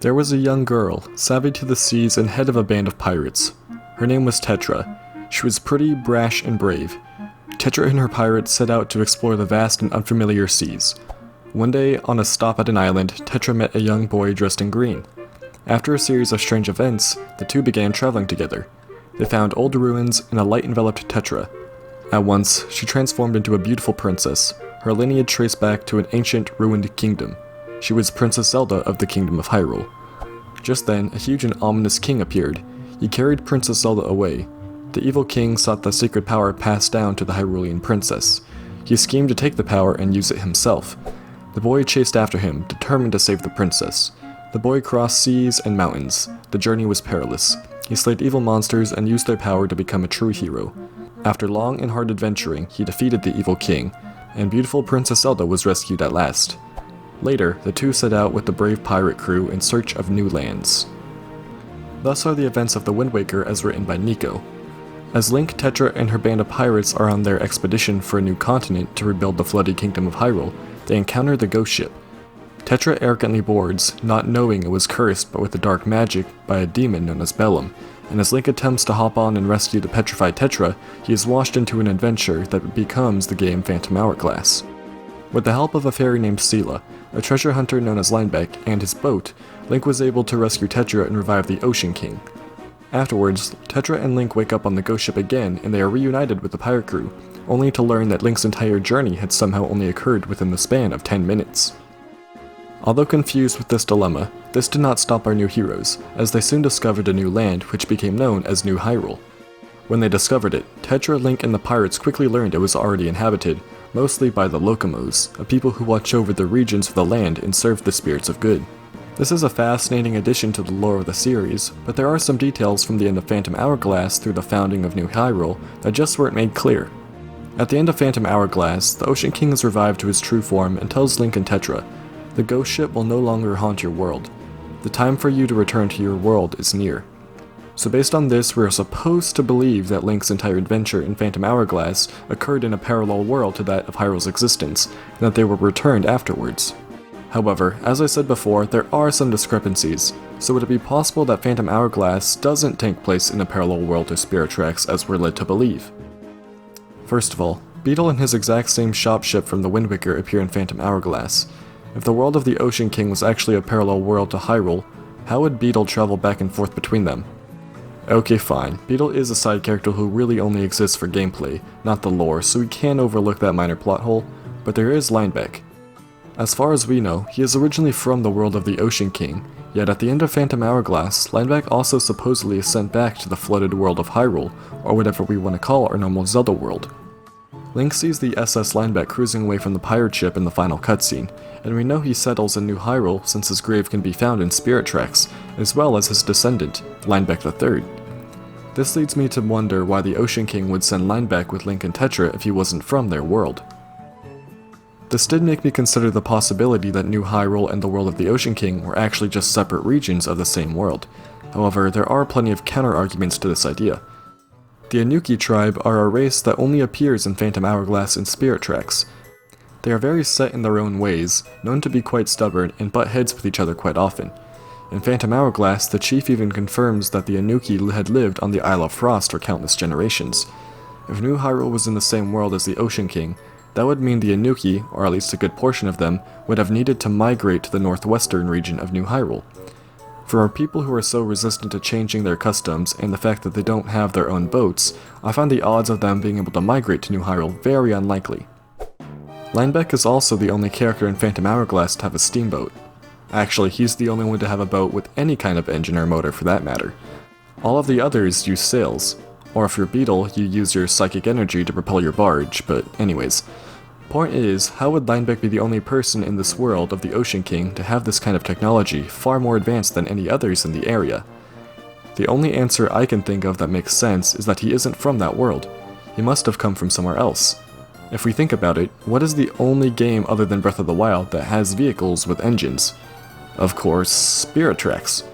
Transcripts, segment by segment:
There was a young girl, savvy to the seas and head of a band of pirates. Her name was Tetra. She was pretty, brash, and brave. Tetra and her pirates set out to explore the vast and unfamiliar seas. One day, on a stop at an island, Tetra met a young boy dressed in green. After a series of strange events, the two began traveling together. They found old ruins and a light enveloped Tetra. At once, she transformed into a beautiful princess. Her lineage traced back to an ancient, ruined kingdom. She was Princess Zelda of the Kingdom of Hyrule. Just then, a huge and ominous king appeared. He carried Princess Zelda away. The evil king sought the secret power passed down to the Hyrulean princess. He schemed to take the power and use it himself. The boy chased after him, determined to save the princess. The boy crossed seas and mountains. The journey was perilous. He slayed evil monsters and used their power to become a true hero. After long and hard adventuring, he defeated the evil king, and beautiful Princess Zelda was rescued at last. Later, the two set out with the brave pirate crew in search of new lands. Thus are the events of The Wind Waker as written by Nico. As Link, Tetra, and her band of pirates are on their expedition for a new continent to rebuild the flooded kingdom of Hyrule, they encounter the ghost ship. Tetra arrogantly boards, not knowing it was cursed but with a dark magic by a demon known as Bellum, and as Link attempts to hop on and rescue the petrified Tetra, he is washed into an adventure that becomes the game Phantom Hourglass. With the help of a fairy named Sela, a treasure hunter known as Linebeck, and his boat, Link was able to rescue Tetra and revive the Ocean King. Afterwards, Tetra and Link wake up on the ghost ship again and they are reunited with the pirate crew, only to learn that Link's entire journey had somehow only occurred within the span of 10 minutes. Although confused with this dilemma, this did not stop our new heroes, as they soon discovered a new land which became known as New Hyrule. When they discovered it, Tetra, Link, and the pirates quickly learned it was already inhabited, mostly by the Locomos, a people who watch over the regions of the land and serve the spirits of good. This is a fascinating addition to the lore of the series, but there are some details from the end of Phantom Hourglass through the founding of New Hyrule that just weren't made clear. At the end of Phantom Hourglass, the Ocean King is revived to his true form and tells Link and Tetra, "The ghost ship will no longer haunt your world. The time for you to return to your world is near." So based on this, we are supposed to believe that Link's entire adventure in Phantom Hourglass occurred in a parallel world to that of Hyrule's existence, and that they were returned afterwards. However, as I said before, there are some discrepancies, so would it be possible that Phantom Hourglass doesn't take place in a parallel world to Spirit Tracks as we're led to believe? First of all, Beetle and his exact same shop ship from the Wind Waker appear in Phantom Hourglass. If the world of the Ocean King was actually a parallel world to Hyrule, how would Beetle travel back and forth between them? Okay, fine, Beetle is a side character who really only exists for gameplay, not the lore, so we can overlook that minor plot hole, but there is Linebeck. As far as we know, he is originally from the world of the Ocean King, yet at the end of Phantom Hourglass, Linebeck also supposedly is sent back to the flooded world of Hyrule, or whatever we want to call our normal Zelda world. Link sees the SS Linebeck cruising away from the pirate ship in the final cutscene, and we know he settles in New Hyrule since his grave can be found in Spirit Tracks, as well as his descendant, Linebeck III. This leads me to wonder why the Ocean King would send Linebeck with Link and Tetra if he wasn't from their world. This did make me consider the possibility that New Hyrule and the world of the Ocean King were actually just separate regions of the same world. However, there are plenty of counter-arguments to this idea. The Anuki tribe are a race that only appears in Phantom Hourglass and Spirit Tracks. They are very set in their own ways, known to be quite stubborn, and butt heads with each other quite often. In Phantom Hourglass, the chief even confirms that the Anuki had lived on the Isle of Frost for countless generations. If New Hyrule was in the same world as the Ocean King, that would mean the Anuki, or at least a good portion of them, would have needed to migrate to the northwestern region of New Hyrule. For our people who are so resistant to changing their customs and the fact that they don't have their own boats, I find the odds of them being able to migrate to New Hyrule very unlikely. Linebeck is also the only character in Phantom Hourglass to have a steamboat. Actually, he's the only one to have a boat with any kind of engine or motor for that matter. All of the others use sails, or if you're Beetle, you use your psychic energy to propel your barge, but anyways. Point is, how would Linebeck be the only person in this world of the Ocean King to have this kind of technology far more advanced than any others in the area? The only answer I can think of that makes sense is that he isn't from that world. He must have come from somewhere else. If we think about it, what is the only game other than Breath of the Wild that has vehicles with engines? Of course, Spirit Tracks.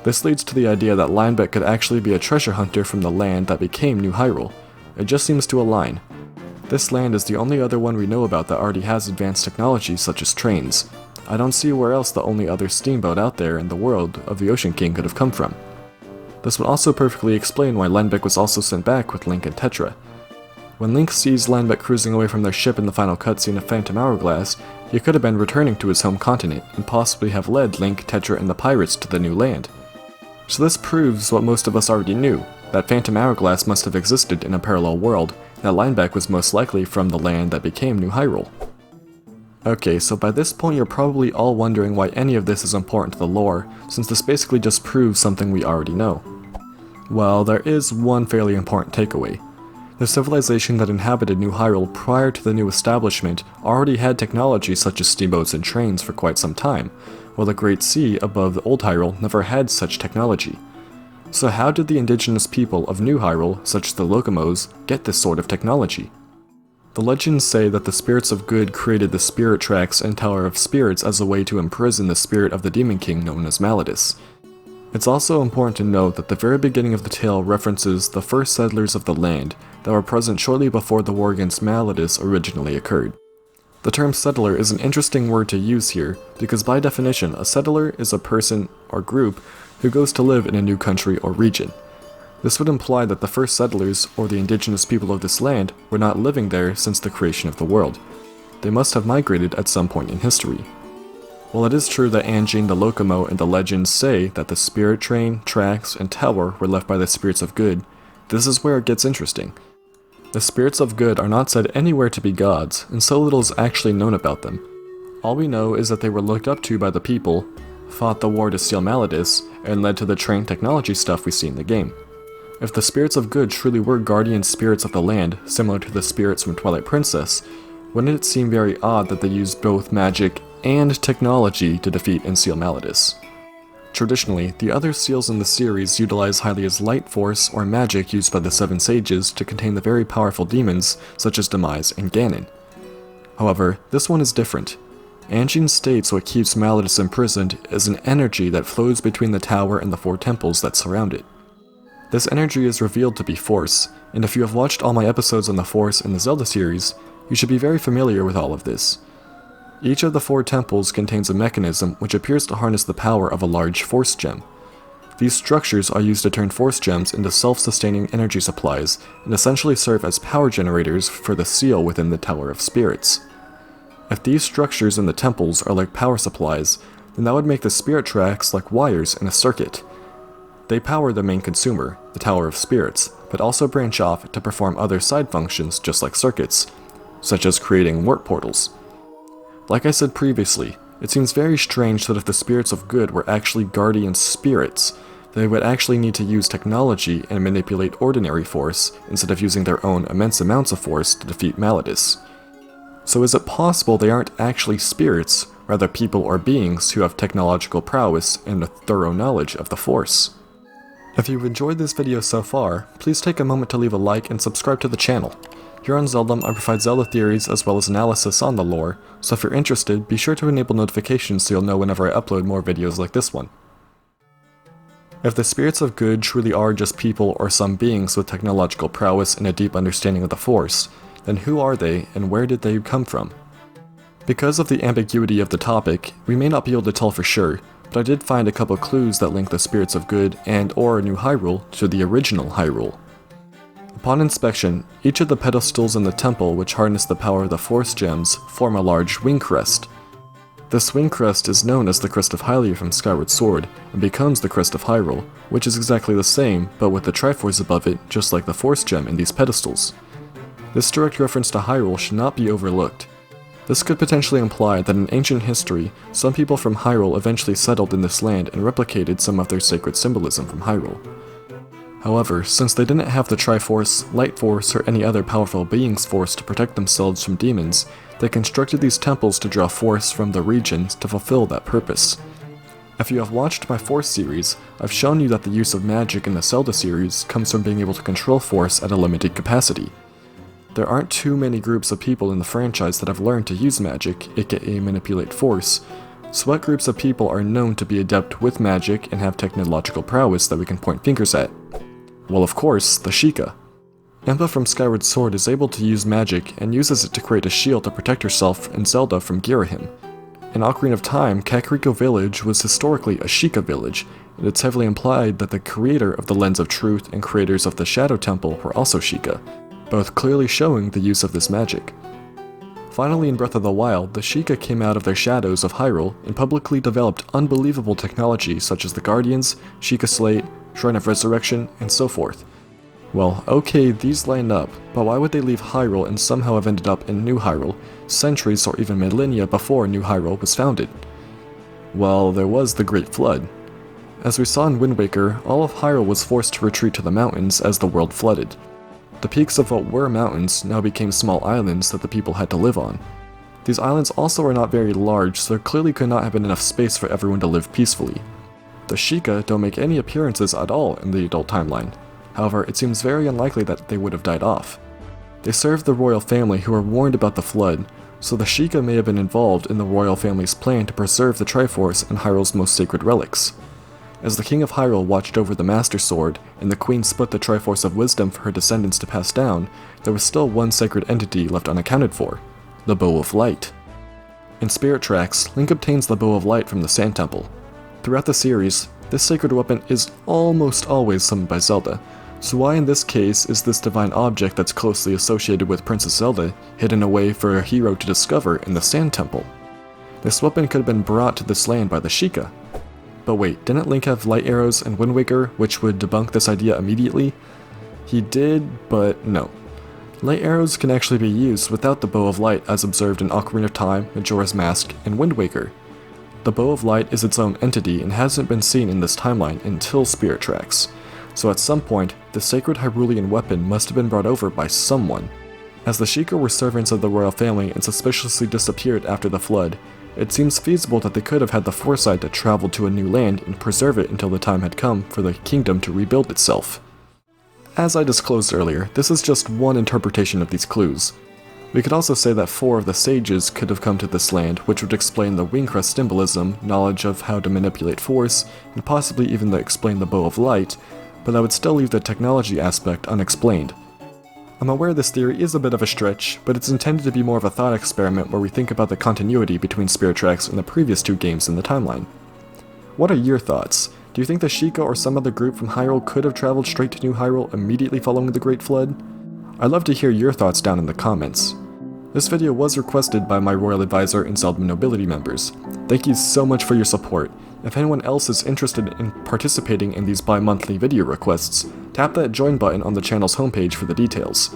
This leads to the idea that Linebeck could actually be a treasure hunter from the land that became New Hyrule. It just seems to align. This land is the only other one we know about that already has advanced technology such as trains. I don't see where else the only other steamboat out there in the world of the Ocean King could have come from. This would also perfectly explain why Linebeck was also sent back with Link and Tetra. When Link sees Linebeck cruising away from their ship in the final cutscene of Phantom Hourglass, he could have been returning to his home continent and possibly have led Link, Tetra, and the pirates to the new land. So this proves what most of us already knew, that Phantom Hourglass must have existed in a parallel world, and that Linebeck was most likely from the land that became New Hyrule. Okay, so by this point you're probably all wondering why any of this is important to the lore, since this basically just proves something we already know. Well, there is one fairly important takeaway. The civilization that inhabited New Hyrule prior to the new establishment already had technology such as steamboats and trains for quite some time, while the Great Sea above the Old Hyrule never had such technology. So how did the indigenous people of New Hyrule, such as the Locomos, get this sort of technology? The legends say that the spirits of good created the spirit tracks and Tower of Spirits as a way to imprison the spirit of the Demon King known as Maladus. It's also important to note that the very beginning of the tale references the first settlers of the land that were present shortly before the war against Maladus originally occurred. The term settler is an interesting word to use here because by definition a settler is a person or group who goes to live in a new country or region. This would imply that the first settlers, or the indigenous people of this land, were not living there since the creation of the world. They must have migrated at some point in history. While it is true that Anjing the Locomo and the legends say that the spirit train, tracks, and tower were left by the spirits of good, this is where it gets interesting. The spirits of good are not said anywhere to be gods, and so little is actually known about them. All we know is that they were looked up to by the people, fought the war to steal Maladus, and led to the train technology stuff we see in the game. If the spirits of good truly were guardian spirits of the land, similar to the spirits from Twilight Princess, wouldn't it seem very odd that they used both magic and technology to defeat and seal Maladus? Traditionally, the other seals in the series utilize Hylia's light force or magic used by the Seven Sages to contain the very powerful demons such as Demise and Ganon. However, this one is different. Anjing states what keeps Maladus imprisoned is an energy that flows between the tower and the 4 temples that surround it. This energy is revealed to be Force, and if you have watched all my episodes on the Force in the Zelda series, you should be very familiar with all of this. Each of the 4 temples contains a mechanism which appears to harness the power of a large Force gem. These structures are used to turn Force gems into self-sustaining energy supplies, and essentially serve as power generators for the seal within the Tower of Spirits. If these structures in the temples are like power supplies, then that would make the spirit tracks like wires in a circuit. They power the main consumer, the Tower of Spirits, but also branch off to perform other side functions just like circuits, such as creating warp portals. Like I said previously, it seems very strange that if the spirits of good were actually guardian spirits, they would actually need to use technology and manipulate ordinary force instead of using their own immense amounts of force to defeat Maladus. So is it possible they aren't actually spirits, rather people or beings who have technological prowess and a thorough knowledge of the Force? If you've enjoyed this video so far, please take a moment to leave a like and subscribe to the channel. Here on Zeldom, I provide Zelda theories as well as analysis on the lore, so if you're interested, be sure to enable notifications so you'll know whenever I upload more videos like this one. If the spirits of good truly are just people or some beings with technological prowess and a deep understanding of the Force, then who are they and where did they come from? Because of the ambiguity of the topic, we may not be able to tell for sure, but I did find a couple clues that link the spirits of good and or New Hyrule to the original Hyrule. Upon inspection, each of the pedestals in the temple which harness the power of the Force gems form a large wing crest. This wing crest is known as the Crest of Hylia from Skyward Sword, and becomes the Crest of Hyrule, which is exactly the same, but with the Triforce above it, just like the Force gem in these pedestals. This direct reference to Hyrule should not be overlooked. This could potentially imply that in ancient history, some people from Hyrule eventually settled in this land and replicated some of their sacred symbolism from Hyrule. However, since they didn't have the Triforce, Light Force, or any other powerful being's force to protect themselves from demons, they constructed these temples to draw force from the regions to fulfill that purpose. If you have watched my Force series, I've shown you that the use of magic in the Zelda series comes from being able to control force at a limited capacity. There aren't too many groups of people in the franchise that have learned to use magic, aka manipulate force, so what groups of people are known to be adept with magic and have technological prowess that we can point fingers at? Well, of course, the Sheikah. Impa from Skyward Sword is able to use magic and uses it to create a shield to protect herself and Zelda from Girahim. In Ocarina of Time, Kakariko Village was historically a Sheikah village, and it's heavily implied that the creator of the Lens of Truth and creators of the Shadow Temple were also Sheikah, both clearly showing the use of this magic. Finally, in Breath of the Wild, the Sheikah came out of their shadows of Hyrule and publicly developed unbelievable technology such as the Guardians, Sheikah Slate, Shrine of Resurrection, and so forth. Well, okay, these line up, but why would they leave Hyrule and somehow have ended up in New Hyrule, centuries or even millennia before New Hyrule was founded? Well, there was the Great Flood. As we saw in Wind Waker, all of Hyrule was forced to retreat to the mountains as the world flooded. The peaks of what were mountains now became small islands that the people had to live on. These islands also are not very large, so there clearly could not have been enough space for everyone to live peacefully. The Sheikah don't make any appearances at all in the adult timeline. However, it seems very unlikely that they would have died off. They served the royal family who were warned about the flood, so the Sheikah may have been involved in the royal family's plan to preserve the Triforce and Hyrule's most sacred relics. As the King of Hyrule watched over the Master Sword, and the Queen split the Triforce of Wisdom for her descendants to pass down, there was still one sacred entity left unaccounted for, the Bow of Light. In Spirit Tracks, Link obtains the Bow of Light from the Sand Temple. Throughout the series, this sacred weapon is almost always summoned by Zelda, so why in this case is this divine object that's closely associated with Princess Zelda hidden away for a hero to discover in the Sand Temple? This weapon could have been brought to this land by the Sheikah. But wait, didn't Link have light arrows in Wind Waker, which would debunk this idea immediately? He did, but no. Light arrows can actually be used without the Bow of Light as observed in Ocarina of Time, Majora's Mask, and Wind Waker. The Bow of Light is its own entity and hasn't been seen in this timeline until Spirit Tracks, so at some point, the sacred Hyrulean weapon must have been brought over by someone. As the Sheikah were servants of the royal family and suspiciously disappeared after the flood, it seems feasible that they could have had the foresight to travel to a new land and preserve it until the time had come for the kingdom to rebuild itself. As I disclosed earlier, this is just one interpretation of these clues. We could also say that 4 of the sages could have come to this land, which would explain the wing crest symbolism, knowledge of how to manipulate force, and possibly even explain the Bow of Light, but that would still leave the technology aspect unexplained. I'm aware this theory is a bit of a stretch, but it's intended to be more of a thought experiment where we think about the continuity between Spirit Tracks and the previous 2 games in the timeline. What are your thoughts? Do you think the Sheikah or some other group from Hyrule could have traveled straight to New Hyrule immediately following the Great Flood? I'd love to hear your thoughts down in the comments. This video was requested by my Royal Advisor and Zeldom Nobility members. Thank you so much for your support. If anyone else is interested in participating in these bi-monthly video requests, tap that join button on the channel's homepage for the details.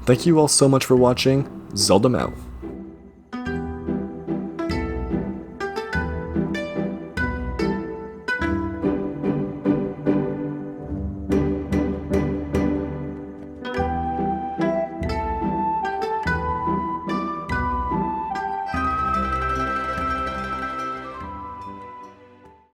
Thank you all so much for watching. Zeldom out.